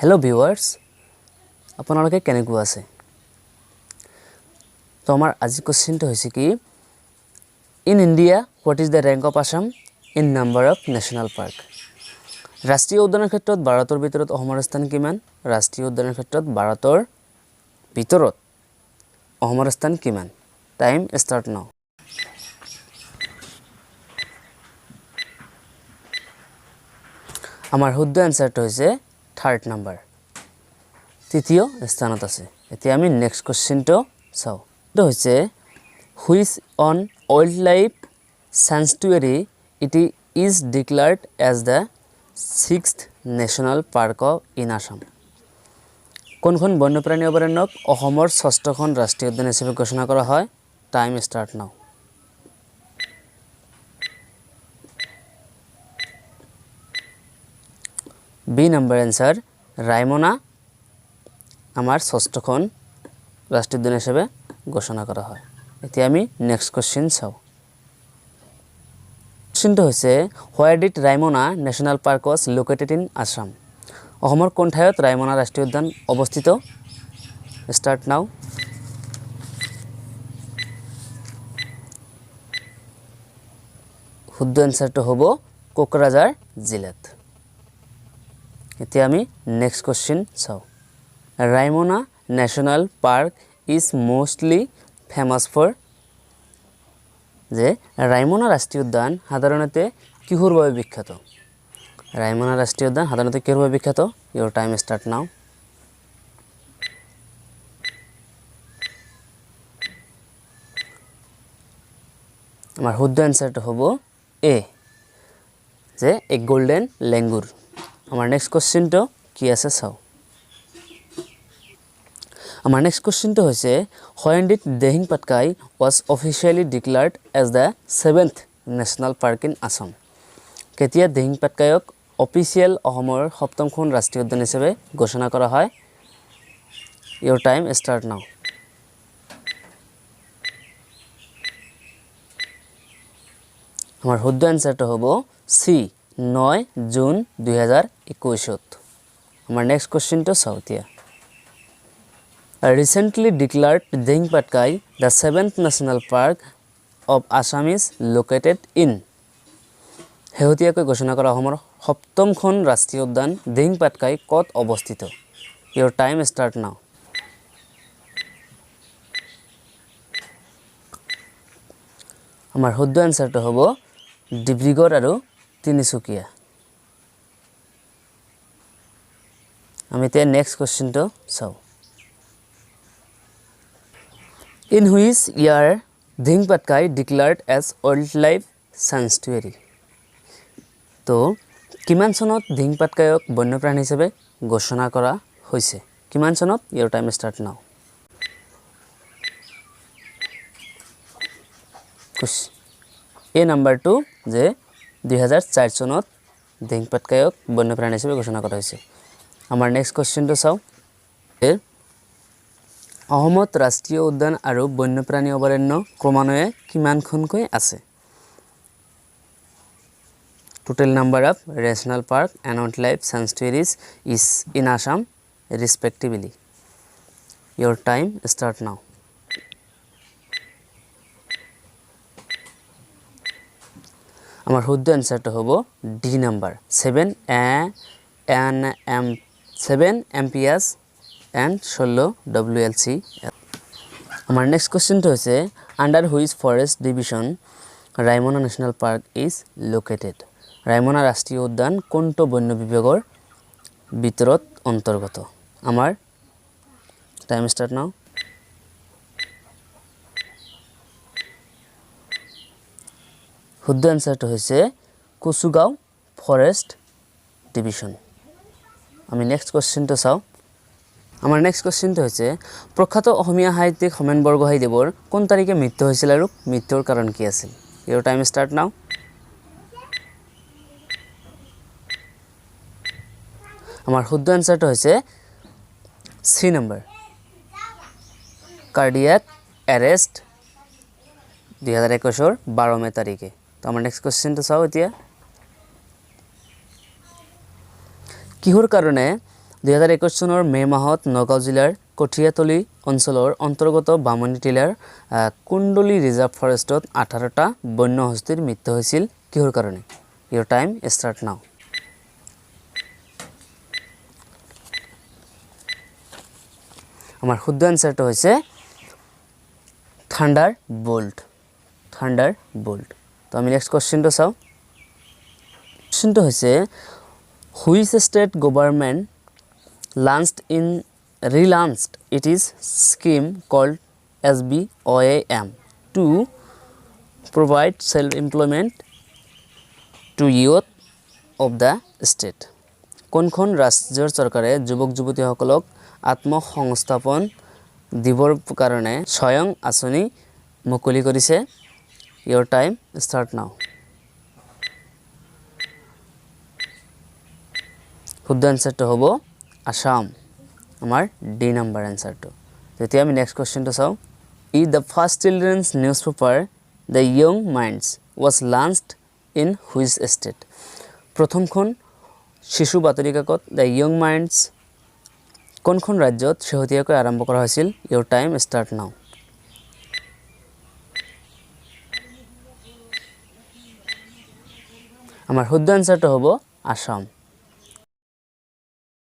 Hello viewers আপোনালোকে কেনেকুৱা আছে তো আমাৰ আজি কোশ্চেনটো হৈছে কি in India what is the rank of Assam in number of national park ৰাষ্ট্ৰীয় উদ্যানৰ ক্ষেত্ৰত ভাৰতৰ ভিতৰত অসমৰ স্থান কিমান ৰাষ্ট্ৰীয় উদ্যানৰ ক্ষেত্ৰত ভাৰতৰ ভিতৰত অসমৰ স্থান কিমান টাইম ষ্টাৰ্ট নাও আমাৰ শুদ্ধ এনসাৰটো হৈছে থাৰ্ড নাম্বাৰ তৃতীয় স্থানত আছে এতিয়া আমি নেক্সট কোশ্চেনটো চাও তো হৈছে which on wild life sanctuary it is declared as the 6th national park in Assam কোনখন বন্যপ্ৰাণী অভয়াৰণ্যক অসমৰ 6খন ৰাষ্ট্ৰীয় উদ্যান হিচাপে ঘোষণা কৰা হয় টাইম ষ্টাৰ্ট নাও বি নাম্বাৰ এনসাৰ ৰায়মনা আমাৰ 6খন ৰাষ্ট্ৰীয় উদ্যান হিচাপে ঘোষণা কৰা হয় এতিয়া আমি নেক্সট কোশ্চেন চাও কোশ্চেনটো হৈছে where did Raimona national park was located in Assam অসমৰ কোন ঠাইত ৰায়মনা ৰাষ্ট্ৰীয় উদ্যান অৱস্থিত ষ্টাৰ্ট নাও শুদ্ধ এনসাৰটো হ'ব কোকৰাঝাৰ জিলাত এতিয়া আমি নেক্সট কোশ্চেন চাও Raimona National Park is mostly famous for যে রায়মনা ৰাষ্ট্ৰীয় উদ্যান সাধাৰণতে কিহৰ বাবে বিখ্যাত ৰায়মনা ৰাষ্ট্ৰীয় উদ্যান সাধাৰণতে কিহৰ বাবে বিখ্যাত your time start now আমাৰ শুদ্ধ এনসাৰটো হ'ব এ যে এ গোল্ডেন লেঙ্গুৰ আমাৰ নেক্সট কোশ্চেনটো কি আছে চাও আমাৰ নেক্সট কোশ্চেনটো হৈছে when did Dihiং Patkai was officially declared as the 7th national park in Assam কেতিয়া দিহিং পাটকাইক অফিচিয়েল অসমৰ 7খন ৰাষ্ট্ৰীয় উদ্যান হিচাপে ঘোষণা কৰা হয় your time start now আমাৰ শুদ্ধ এনসাৰটো হ'ব সি 9 জুন 2021 আমাৰ নেক্সট কোশ্চেনটো চাও এতিয়া recently declared Dihiং Patkai the 7th national park of Assam is located in হেহতিয়াকৈ ঘোষণা কৰা অসমৰ 7খন ৰাষ্ট্ৰীয় উদ্যান দিহিং পাটকাই ক'ত অৱস্থিত your time start now আমাৰ শুদ্ধ এনসাৰটো হ'ব ডিব্ৰুগড় আৰু তিনিচুকীয়া আমি এতিয়া নেক্সট কোশ্চেনটো চাও In which year Dihiং Patkai declared as wildlife sanctuary? তো কিমান চনত দিহিং পাটকাইক বন্যপ্ৰাণী হিচাপে ঘোষণা কৰা হৈছে কিমান চনত your time start now এই নাম্বাৰটো যে 2004 চনত দিহিং পাটকাইক বন্যপ্ৰাণী হিচাপে ঘোষণা কৰা হৈছে আমাৰ নেক্সট কোশ্চেনটো চাও অসমত ৰাষ্ট্ৰীয় উদ্যান আৰু বন্যপ্ৰাণী অভয়াৰণ্য ক্ৰমান্বয়ে কিমানখনকৈ আছে total number of national park and wildlife sanctuaries is in Assam respectively your time start now আমাৰ শুদ্ধ এনসাৰটো হ'ব D number 7 MPS and 16 WLC আমাৰ নেক্সট কোশ্চেনটো হৈছে under which forest division Raimona national park is located Raimona ৰাষ্ট্ৰীয় উদ্যান কোনটো বন্য বিভাগৰ ভিতৰত অন্তৰ্গত আমাৰ টাইম ষ্টাৰ্ট নাও শুদ্ধ এনসাৰটো হৈছে কুচুগাঁও ফৰেষ্ট ডিভিজন আমি নেক্সট কোশ্চেনটো চাও আমাৰ নেক্সট কোশ্চেনটো হৈছে প্ৰখ্যাত অসমীয়া সাহিত্যিক হোমেন বৰগোহাঞিদেৱৰ কোন তাৰিখে মৃত্যু হৈছিল আৰু মৃত্যুৰ কাৰণ কি আছিল your time start now আমাৰ শুদ্ধ এনসাৰটো হৈছে সি নাম্বাৰ কাৰ্ডিয়াক এৰেষ্ট 2021 12 মে তাৰিখে তো আমাৰ নেক্সট কোশ্চেনটো চাও এতিয়া কিহৰ কাৰণে 2021 চনৰ মে মাহত নগাঁও জিলাৰ কঠিয়াতলি অঞ্চলৰ অন্তৰ্গত বামনি টিলাৰ কুণ্ডলী ৰিজাৰ্ভ ফৰেষ্টত 18টা বন্য হস্তীৰ মৃত্যু হৈছিল কিহৰ কাৰণে ইউৰ টাইম ষ্টাৰ্ট নাও আমাৰ শুদ্ধ এনসাৰটো হৈছে থান্ডাৰ বোল্ট তো আমি নেক্সট কোশ্চেনটো চাও কোশ্চেনটো হৈছে which state government relaunched its scheme called SBOAM to provide self-employment to youth of the state. কোনখন ৰাজ্যৰ চৰকাৰে যুৱক যুৱতীসকলক আত্মসংস্থাপন দিবৰ কাৰণে স্বয়ং আঁচনি মুকলি কৰিছে your time start now শুদ্ধ এনসাৰটো হ'ব আসাম আমাৰ ডি নাম্বাৰ এনসাৰটো তেতিয়া আমি নেক্সট কোশ্চেনটো চাও ই the first children's newspaper the young minds was launched in which state প্ৰথমখন শিশু বাতৰি কাকত দ্য ইয়ং মাইণ্ডছ কোনখন ৰাজ্যত শেহতীয়াকৈ আৰম্ভ কৰা হৈছিল your time start now আমাৰ শুদ্ধ এনসাৰটো হ'ব আসাম